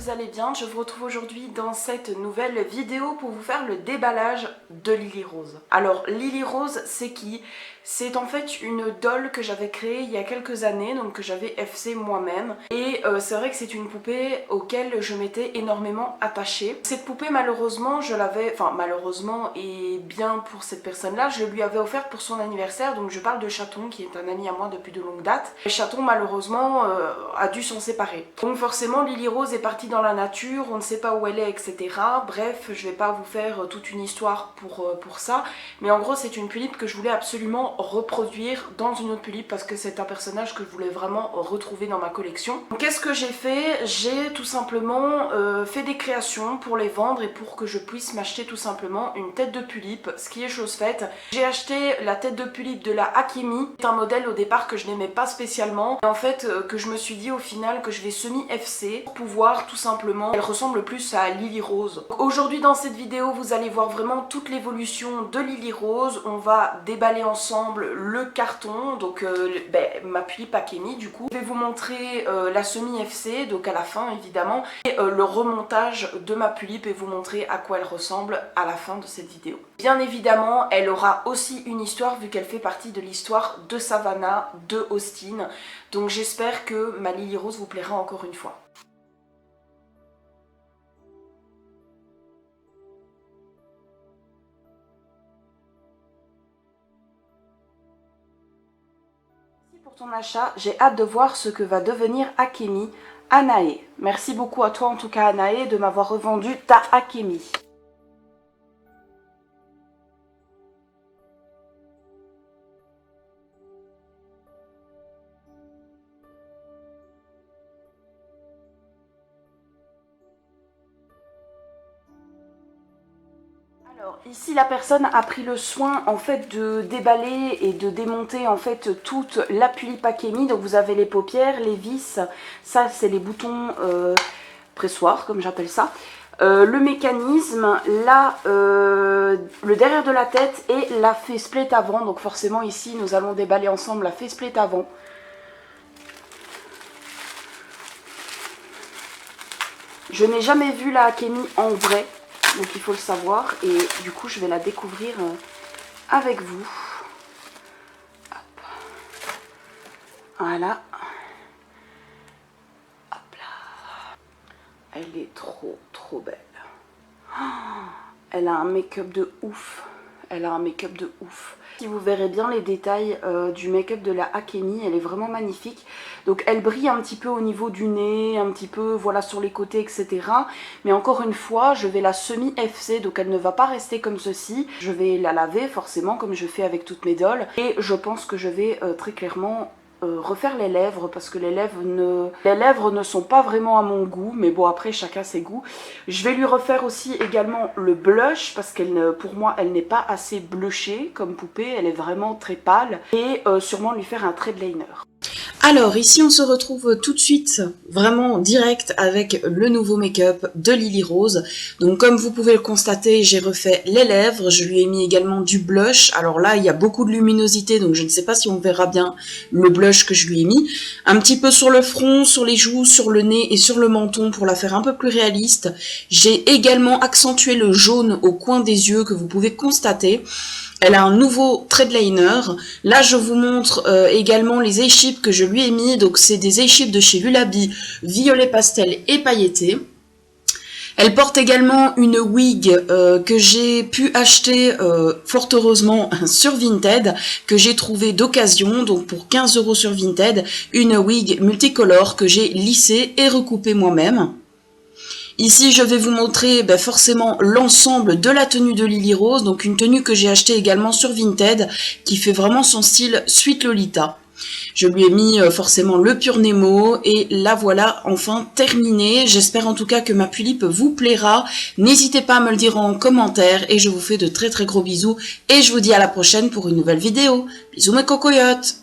vous allez bien. Je vous retrouve aujourd'hui dans cette nouvelle vidéo pour vous faire le déballage de Lily Rose. Alors Lily Rose, c'est qui? C'est en fait une doll que j'avais créée il y a quelques années, donc que j'avais FC moi-même. Et c'est vrai que c'est une poupée auquel je m'étais énormément attachée. Cette poupée malheureusement, je l'avais, enfin malheureusement et bien pour cette personne-là, je lui avais offerte pour son anniversaire. Donc je parle de Chaton qui est un ami à moi depuis de longue date. Et Chaton malheureusement a dû s'en séparer. Donc forcément Lily Rose est partie dans la nature, on ne sait pas où elle est, etc. Bref, je vais pas vous faire toute une histoire pour ça. Mais en gros c'est une tulipe que je voulais absolument reproduire dans une autre tulipe parce que c'est un personnage que je voulais vraiment retrouver dans ma collection. Qu'est-ce que j'ai fait? J'ai tout simplement fait des créations pour les vendre et pour que je puisse m'acheter tout simplement une tête de tulipe, ce qui est chose faite. J'ai acheté la tête de tulipe de la Akemi, c'est un modèle au départ que je n'aimais pas spécialement et en fait que je me suis dit au final que je vais semi-FC pour pouvoir tout simplement, elle ressemble plus à Lily Rose. Aujourd'hui dans cette vidéo vous allez voir vraiment toute l'évolution de Lily Rose. On va déballer ensemble le carton, donc ma tulipe Akemi du coup. Je vais vous montrer la semi-FC, donc à la fin évidemment, et le remontage de ma tulipe et vous montrer à quoi elle ressemble à la fin de cette vidéo. Bien évidemment, elle aura aussi une histoire vu qu'elle fait partie de l'histoire de Savannah, de Austin. Donc j'espère que ma Lily Rose vous plaira encore une fois. Pour ton achat, j'ai hâte de voir ce que va devenir Akemi. Anae, merci beaucoup à toi en tout cas Anae de m'avoir revendu ta Akemi. Alors ici la personne a pris le soin en fait de déballer et de démonter en fait toute la tulipe Akemi. Donc vous avez les paupières, les vis, ça c'est les boutons pressoirs comme j'appelle ça. Le mécanisme, là le derrière de la tête et la faceplate avant. Donc forcément ici nous allons déballer ensemble la faceplate avant. Je n'ai jamais vu la Akemi en vrai. Donc il faut le savoir et du coup je vais la découvrir avec vous. Hop. Voilà. Hop là. Elle est trop belle. Oh, elle a un make-up de ouf. Elle a un make-up de ouf. Si vous verrez bien les détails du make-up de la Akemi, elle est vraiment magnifique. Donc elle brille un petit peu au niveau du nez, un petit peu voilà sur les côtés, etc. Mais encore une fois, je vais la semi-FC, donc elle ne va pas rester comme ceci. Je vais la laver forcément comme je fais avec toutes mes dolls. Et je pense que je vais très clairement refaire les lèvres parce que les lèvres ne sont pas vraiment à mon goût, mais bon après chacun ses goûts. Je vais lui refaire aussi également le blush parce qu'elle, pour moi elle n'est pas assez blushée comme poupée, elle est vraiment très pâle, et sûrement lui faire un trait de liner. Alors ici on se retrouve tout de suite vraiment direct avec le nouveau make-up de Lily Rose. Donc comme vous pouvez le constater, j'ai refait les lèvres, je lui ai mis également du blush. Alors là il y a beaucoup de luminosité donc je ne sais pas si on verra bien le blush que je lui ai mis. Un petit peu sur le front, sur les joues, sur le nez et sur le menton pour la faire un peu plus réaliste. J'ai également accentué le jaune au coin des yeux que vous pouvez constater. Elle a un nouveau trait de liner. Là, je vous montre également les eye-chips que je lui ai mis. Donc, c'est des eye-chips de chez Lulabi, violet pastel et pailleté. Elle porte également une wig que j'ai pu acheter fort heureusement sur Vinted, que j'ai trouvé d'occasion, donc pour 15 € sur Vinted. Une wig multicolore que j'ai lissée et recoupée moi-même. Ici, je vais vous montrer forcément l'ensemble de la tenue de Lily Rose, donc une tenue que j'ai achetée également sur Vinted, qui fait vraiment son style Sweet Lolita. Je lui ai mis forcément le Pure Nemo et la voilà enfin terminée. J'espère en tout cas que ma tulipe vous plaira. N'hésitez pas à me le dire en commentaire et je vous fais de très gros bisous et je vous dis à la prochaine pour une nouvelle vidéo. Bisous mes cocoyotes!